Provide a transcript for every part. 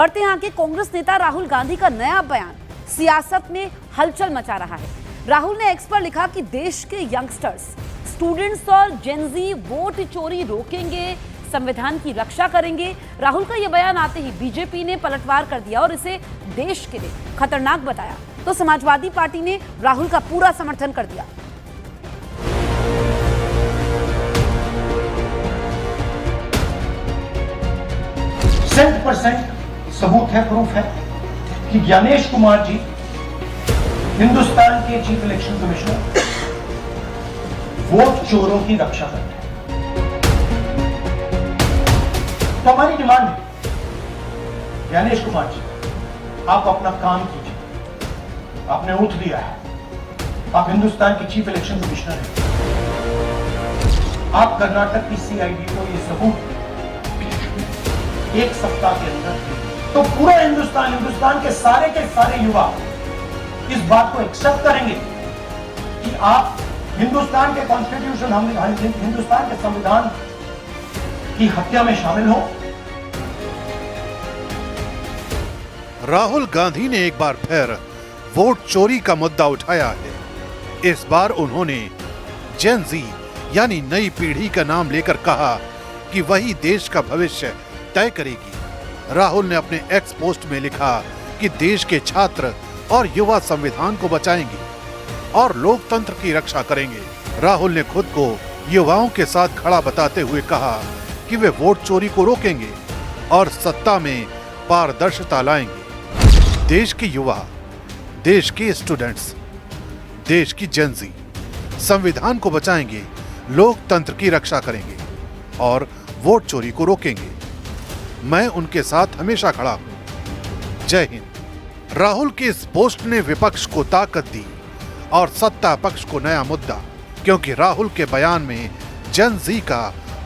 बढ़ते हैं आगे कांग्रेस नेता राहुल गांधी का नया बयान सियासत में हलचल मचा रहा है। राहुल ने एक्स पर लिखा कि देश के यंगस्टर्स, स्टूडेंट्स और जेनजी वोट चोरी रोकेंगे, संविधान की रक्षा करेंगे। राहुल का यह बयान आते ही बीजेपी ने पलटवार कर दिया और इसे देश के लिए खतरनाक बताया, तो समाजवादी पार्टी ने राहुल का पूरा समर्थन कर दिया। 100% सबूत है, प्रूफ है कि ज्ञानेश कुमार जी हिंदुस्तान के चीफ इलेक्शन कमिश्नर वोट चोरों की रक्षा करते हैं। तो हमारी डिमांड है, ज्ञानेश कुमार जी, आप अपना काम कीजिए। आपने ओथ दिया है, आप हिंदुस्तान के चीफ इलेक्शन कमिश्नर हैं। आप कर्नाटक की सीआईडी को ये सबूत एक सप्ताह के अंदर, तो पूरा हिंदुस्तान के सारे युवा इस बात को एक्सेप्ट करेंगे कि आप हिंदुस्तान के कॉन्स्टिट्यूशन, हिंदुस्तान के संविधान की हत्या में शामिल हो। राहुल गांधी ने एक बार फिर वोट चोरी का मुद्दा उठाया है। इस बार उन्होंने जेन जी यानी नई पीढ़ी का नाम लेकर कहा कि वही देश का भविष्य तय करेगी। राहुल ने अपने एक्स पोस्ट में लिखा कि देश के छात्र और युवा संविधान को बचाएंगे और लोकतंत्र की रक्षा करेंगे। राहुल ने खुद को युवाओं के साथ खड़ा बताते हुए कहा कि वे वोट चोरी को रोकेंगे और सत्ता में पारदर्शिता लाएंगे। देश के युवा, देश के स्टूडेंट्स, देश की जेनजी संविधान को बचाएंगे, लोकतंत्र की रक्षा करेंगे और वोट चोरी को रोकेंगे। मैं उनके साथ हमेशा खड़ा हूं। जय हिंद। राहुल के इस पोस्ट ने विपक्ष को ताकत दी और सत्ता पक्ष को नया मुद्दा, क्योंकि राहुल के बयान में जेन जी का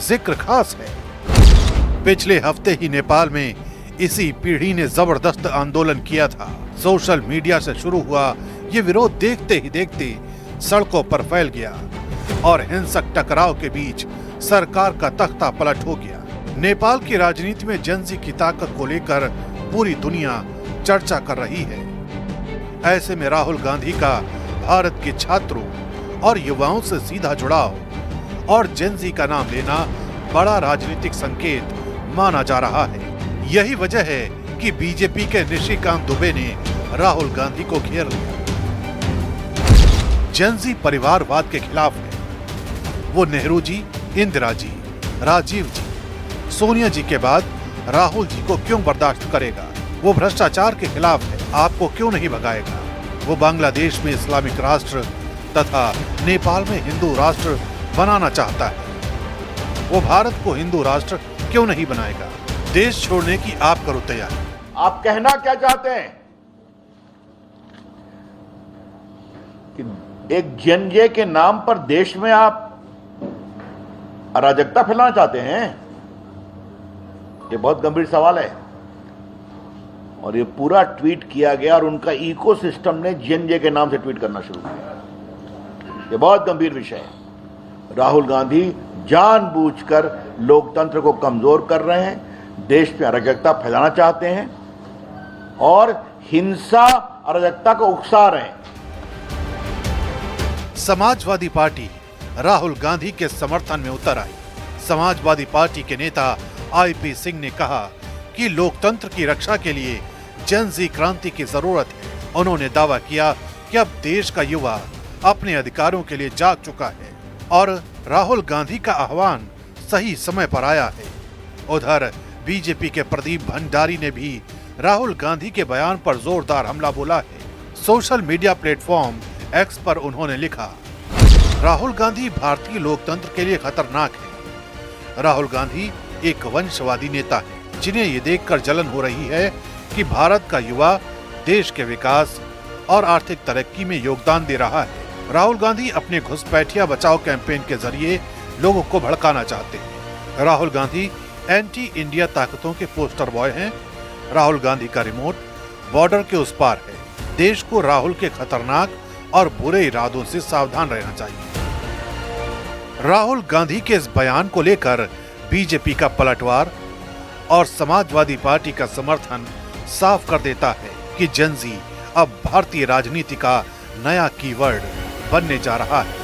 जिक्र खास है। पिछले हफ्ते ही नेपाल में इसी पीढ़ी ने जबरदस्त आंदोलन किया था। सोशल मीडिया से शुरू हुआ ये विरोध देखते ही देखते सड़कों पर फैल गया और हिंसक टकराव के बीच सरकार का तख्ता पलट हो गया। नेपाल की राजनीति में जेन जी की ताकत को लेकर पूरी दुनिया चर्चा कर रही है। ऐसे में राहुल गांधी का भारत के छात्रों और युवाओं से सीधा जुड़ाव और जेन जी का नाम लेना बड़ा राजनीतिक संकेत माना जा रहा है। यही वजह है कि बीजेपी के निशिकांत दुबे ने राहुल गांधी को घेर लिया। जेन जी परिवारवाद के खिलाफ है। वो नेहरू जी, इंदिरा जी, राजीव जी, सोनिया जी के बाद राहुल जी को क्यों बर्दाश्त करेगा? वो भ्रष्टाचार के खिलाफ है, आपको क्यों नहीं भगाएगा? वो बांग्लादेश में इस्लामिक राष्ट्र तथा नेपाल में हिंदू राष्ट्र बनाना चाहता है। वो भारत को हिंदू राष्ट्र क्यों नहीं बनाएगा? देश छोड़ने की आप करो तैयारी। आप कहना क्या चाहते हैं कि एक जेनजे के नाम पर देश में आप अराजकता फैलाना चाहते हैं? ये बहुत गंभीर सवाल है और ये पूरा ट्वीट किया गया और उनका इकोसिस्टम ने जेनजे के नाम से ट्वीट करना शुरू किया। ये बहुत गंभीर विषय है। राहुल गांधी जानबूझकर लोकतंत्र को कमजोर कर रहे हैं, देश में अराजकता फैलाना चाहते हैं और हिंसा अराजकता को उकसा रहे हैं। समाजवादी पार्टी राहुल गांधी के समर्थन में उतर आई। समाजवादी पार्टी के नेता आईपी सिंह ने कहा कि लोकतंत्र की रक्षा के लिए जेन जी क्रांति की जरूरत है। उन्होंने दावा किया कि अब देश का युवा अपने अधिकारों के लिए जाग चुका है और राहुल गांधी का आह्वान सही समय पर आया है। उधर बीजेपी के प्रदीप भंडारी ने भी राहुल गांधी के बयान पर जोरदार हमला बोला है। सोशल मीडिया प्लेटफॉर्म एक्स पर उन्होंने लिखा, राहुल गांधी भारतीय लोकतंत्र के लिए खतरनाक है। राहुल गांधी एक वंशवादी नेता है, जिन्हें ये देखकर जलन हो रही है कि भारत का युवा देश के विकास और आर्थिक तरक्की में योगदान दे रहा है। राहुल गांधी अपने घुसपैठिया बचाओ कैंपेन के जरिए लोगों को भड़काना चाहते हैं। राहुल गांधी एंटी इंडिया ताकतों के पोस्टर बॉय हैं। राहुल गांधी का रिमोट बॉर्डर के उस पार है। देश को राहुल के खतरनाक और बुरे इरादों से सावधान रहना चाहिए। राहुल गांधी के इस बयान को लेकर बीजेपी का पलटवार और समाजवादी पार्टी का समर्थन साफ कर देता है कि जेनजी अब भारतीय राजनीति का नया कीवर्ड बनने जा रहा है।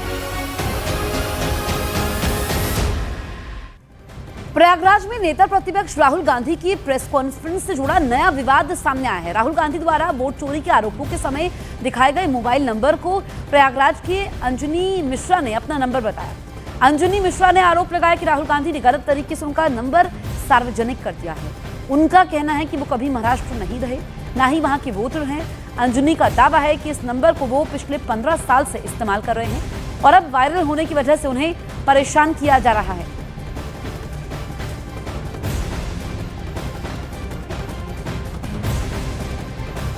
प्रयागराज में नेता प्रतिपक्ष राहुल गांधी की प्रेस कॉन्फ्रेंस से जुड़ा नया विवाद सामने आया है। राहुल गांधी द्वारा वोट चोरी के आरोपों के समय दिखाए गए मोबाइल नंबर को प्रयागराज के अंजनी मिश्रा ने अपना नंबर बताया। अंजनी मिश्रा ने आरोप लगाया कि राहुल गांधी ने गलत तरीके से उनका नंबर सार्वजनिक कर दिया है। उनका कहना है कि वो कभी महाराष्ट्र नहीं रहे, ना ही वहां के वोटर हैं। अंजनी का दावा है कि इस नंबर को वो पिछले 15 साल से इस्तेमाल कर रहे हैं और अब वायरल होने की वजह से उन्हें परेशान किया जा रहा है।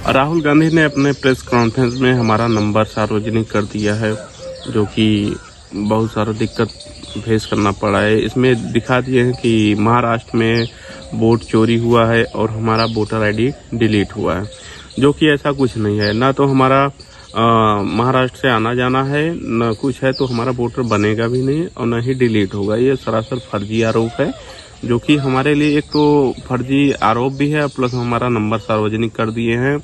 राहुल गांधी ने अपने प्रेस कॉन्फ्रेंस में हमारा नंबर सार्वजनिक कर दिया है, जो कि बहुत सारा दिक्कत फेस करना पड़ा है। इसमें दिखा दिए हैं कि महाराष्ट्र में वोट चोरी हुआ है और हमारा वोटर आईडी डिलीट हुआ है, जो कि ऐसा कुछ नहीं है। ना तो हमारा महाराष्ट्र से आना जाना है, न कुछ है, तो हमारा वोटर बनेगा भी नहीं और न ही डिलीट होगा। ये सरासर फर्जी आरोप है, जो कि हमारे लिए एक तो फर्जी आरोप भी है, प्लस हमारा नंबर सार्वजनिक कर दिए हैं,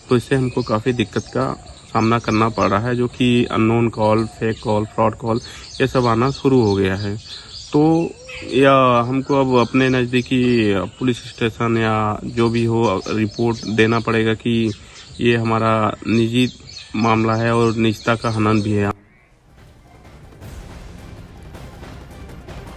तो इससे हमको काफ़ी दिक्कत का सामना करना पड़ रहा है, जो कि unknown call, fake call, fraud call ये सब आना शुरू हो गया है। तो या हमको अब अपने नज़दीकी पुलिस स्टेशन या जो भी हो रिपोर्ट देना पड़ेगा कि ये हमारा निजी मामला है और निजता का हनन भी है।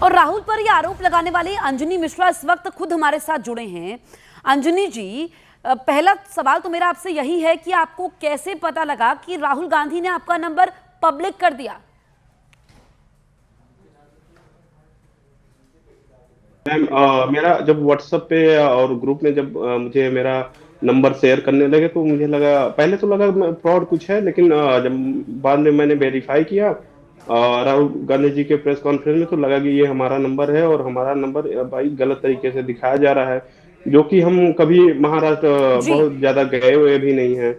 और राहुल पर ये आरोप लगाने वाले अंजनी मिश्रा इस वक्त खुद हमारे साथ जुड़े हैं। अंजनी जी, पहला सवाल तो मेरा आपसे यही है कि आपको कैसे पता लगा कि राहुल गांधी ने आपका नंबर पब्लिक कर दिया? मैम, मेरा जब व्हाट्सएप पे और ग्रुप में जब मुझे मेरा नंबर शेयर करने लगे तो मुझे लगा, पहले तो लगा फ्रॉड कुछ है, लेकिन जब बाद में मैंने वेरीफाई किया राहुल गांधी जी के प्रेस कॉन्फ्रेंस में, तो लगा कि ये हमारा नंबर है और हमारा नंबर भाई गलत तरीके से दिखाया जा रहा है, जो कि हम कभी महाराष्ट्र बहुत ज्यादा गए हुए भी नहीं हैं।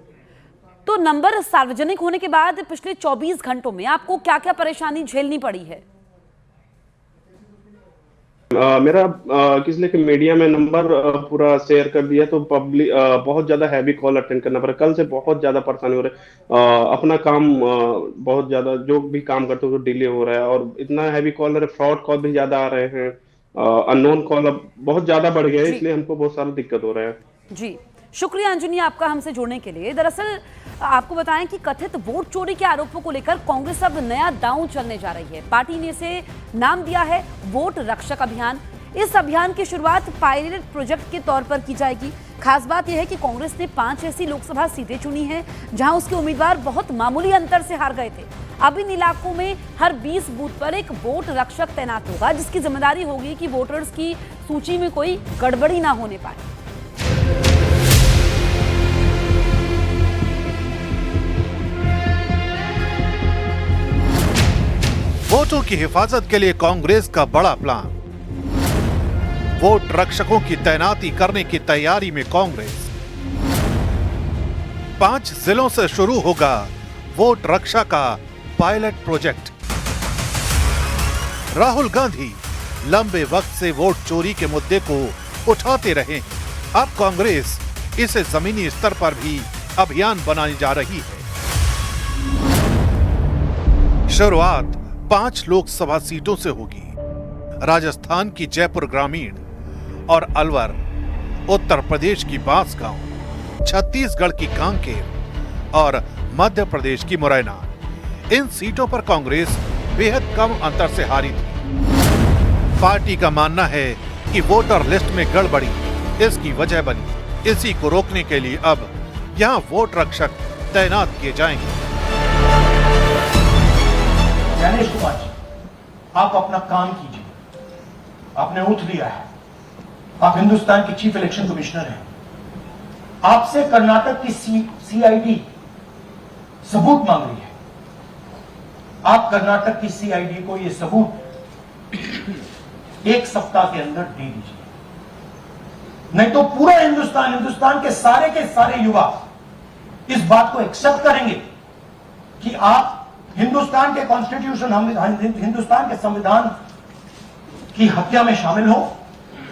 तो नंबर सार्वजनिक होने के बाद पिछले 24 घंटों में आपको क्या क्या परेशानी झेलनी पड़ी है? मेरा किसी के मीडिया में नंबर पूरा शेयर कर दिया, तो पब्लिक बहुत ज्यादा हैवी कॉल अटेंड करना पड़ा। कल से बहुत ज्यादा परेशानी हो रही है, अपना काम बहुत ज्यादा जो भी काम करते हो तो डिले हो रहा है, और इतना हैवी कॉल आ रहा है, फ्रॉड कॉल भी ज्यादा आ रहे हैं, अननोन कॉल अब बहुत ज्यादा बढ़ गया है, इसलिए हमको बहुत सारा दिक्कत हो रहा है। जी, शुक्रिया अंजनी आपका हमसे जुड़ने के लिए। दरअसल आपको बताएं कि कथित वोट चोरी के आरोपों को लेकर कांग्रेस अब नया दांव चलने जा रही है। पार्टी ने इसे नाम दिया है वोट रक्षक अभियान। इस अभियान की शुरुआत पायलट प्रोजेक्ट के तौर पर की जाएगी। खास बात यह है कि कांग्रेस ने 5 ऐसी लोकसभा सीटें चुनी हैं जहां उसके उम्मीदवार बहुत मामूली अंतर से हार गए थे। अब इन इलाकों में हर 20 बूथ पर एक वोट रक्षक तैनात होगा, जिसकी जिम्मेदारी होगी कि वोटर्स की सूची में कोई गड़बड़ी ना होने पाए। वोटों की हिफाजत के लिए कांग्रेस का बड़ा प्लान। वोट रक्षकों की तैनाती करने की तैयारी में कांग्रेस। 5 जिलों से शुरू होगा वोट रक्षा का पायलट प्रोजेक्ट। राहुल गांधी लंबे वक्त से वोट चोरी के मुद्दे को उठाते रहे। अब कांग्रेस इसे जमीनी स्तर पर भी अभियान बनाने जा रही है। शुरुआत 5 लोकसभा सीटों से होगी। राजस्थान की जयपुर ग्रामीण और अलवर, उत्तर प्रदेश की बांसगांव, छत्तीसगढ़ की कांकेर और मध्य प्रदेश की मुरैना। इन सीटों पर कांग्रेस बेहद कम अंतर से हारी थी। पार्टी का मानना है कि वोटर लिस्ट में गड़बड़ी इसकी वजह बनी। इसी को रोकने के लिए अब यहां वोट रक्षक तैनात किए जाएंगे। ज्ञानेश कुमार जी, आप अपना काम कीजिए। आपने ओथ लिया है, आप हिंदुस्तान के चीफ इलेक्शन कमिश्नर हैं। आपसे कर्नाटक की सीआईडी सबूत मांग रही है। आप कर्नाटक की सीआईडी को यह सबूत 1 सप्ताह के अंदर दे दीजिए, नहीं तो पूरा हिंदुस्तान के सारे युवा इस बात को एक्सेप्ट करेंगे कि आप हिंदुस्तान के कॉन्स्टिट्यूशन, हिंदुस्तान के संविधान की हत्या में शामिल हो,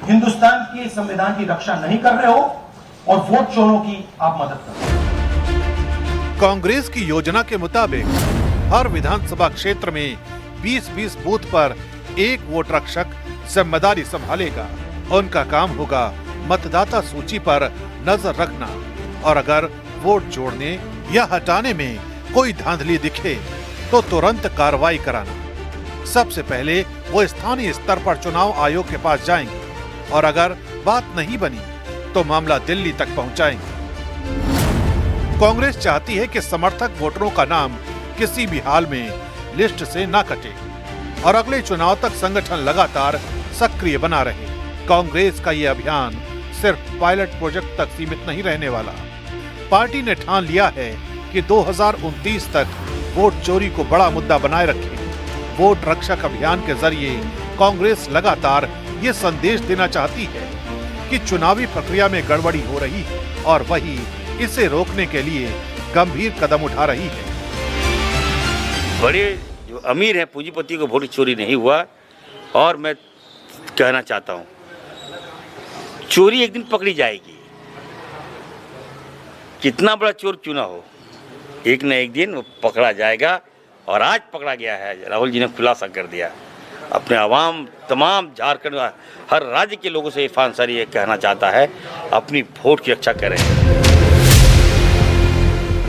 हिंदुस्तान के संविधान की रक्षा नहीं कर रहे हो और वोट चोरों की आप मदद करें। कांग्रेस की योजना के मुताबिक हर विधानसभा क्षेत्र में 20-20 बूथ पर एक वोट रक्षक जिम्मेदारी संभालेगा। उनका काम होगा मतदाता सूची पर नजर रखना और अगर वोट जोड़ने या हटाने में कोई धांधली दिखे तो तुरंत कार्रवाई कराना। सबसे पहले वो स्थानीय स्तर पर चुनाव आयोग के पास जाएंगे और अगर बात नहीं बनी तो मामला दिल्ली तक पहुंचाएंगे। कांग्रेस चाहती है कि समर्थक वोटरों का नाम किसी भी हाल में लिस्ट से ना कटे और अगले चुनाव तक संगठन लगातार सक्रिय बना रहे। कांग्रेस का ये अभियान सिर्फ पायलट प्रोजेक्ट तक सीमित नहीं रहने वाला। पार्टी ने ठान लिया है कि 2029 तक वोट चोरी को बड़ा मुद्दा बनाए रखे। वोट रक्षक अभियान के जरिए कांग्रेस लगातार ये संदेश देना चाहती है कि चुनावी प्रक्रिया में गड़बड़ी हो रही है और वही इसे रोकने के लिए गंभीर कदम उठा रही है। बड़े जो अमीर हैं पूंजीपति को वोट चोरी नहीं हुआ और मैं कहना चाहता हूं चोरी एक दिन पकड़ी जाएगी। कितना बड़ा चोर क्यों ना हो, एक न एक दिन वो पकड़ा जाएगा और आज पकड़ा गया है। राहुल जी ने खुलासा कर दिया। अपने आवाम तमाम झारखंड हर राज्य के लोगों से इरफान सर ये कहना चाहता है अपनी वोट की रक्षा करें।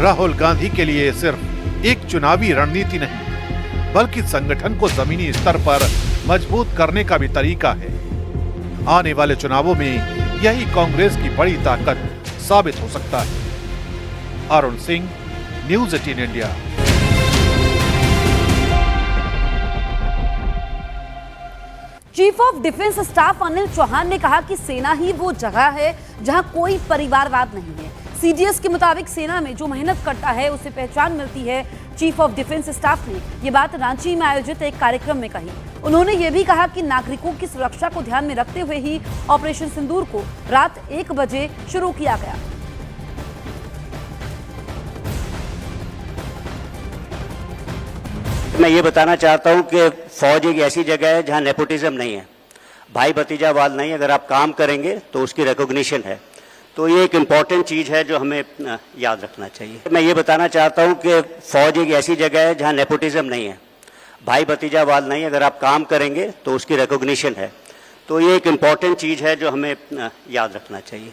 राहुल गांधी के लिए सिर्फ एक चुनावी रणनीति नहीं बल्कि संगठन को जमीनी स्तर पर मजबूत करने का भी तरीका है। आने वाले चुनावों में यही कांग्रेस की बड़ी ताकत साबित हो सकता है। Arun Singh, news 18 India. Chief of defence staff Anil Chauhan ने कहा कि सेना ही वो जगह है जहां कोई परिवारवाद नहीं है। सीडीएस के मुताबिक सेना में जो मेहनत करता है उसे पहचान मिलती है। चीफ ऑफ डिफेंस स्टाफ ने ये बात रांची में आयोजित एक कार्यक्रम में कही। उन्होंने ये भी कहा कि नागरिकों की सुरक्षा को ध्यान में रखते हुए ही ऑपरेशन सिंदूर को रात 1 बजे शुरू किया गया। मैं ये बताना चाहता हूं कि फौज एक ऐसी जगह है जहां नेपोटिज्म नहीं है, भाई भतीजावाद नहीं। अगर आप काम करेंगे तो उसकी रिकॉग्निशन है। तो ये एक इम्पॉर्टेंट चीज़ है जो हमें याद रखना चाहिए। मैं ये बताना चाहता हूं कि फौज एक ऐसी जगह है जहां नेपोटिज्म नहीं है, भाई भतीजावाद नहीं। अगर आप काम करेंगे तो उसकी रिकॉग्निशन है। तो ये एक इम्पॉर्टेंट चीज़ है जो हमें याद रखना चाहिए।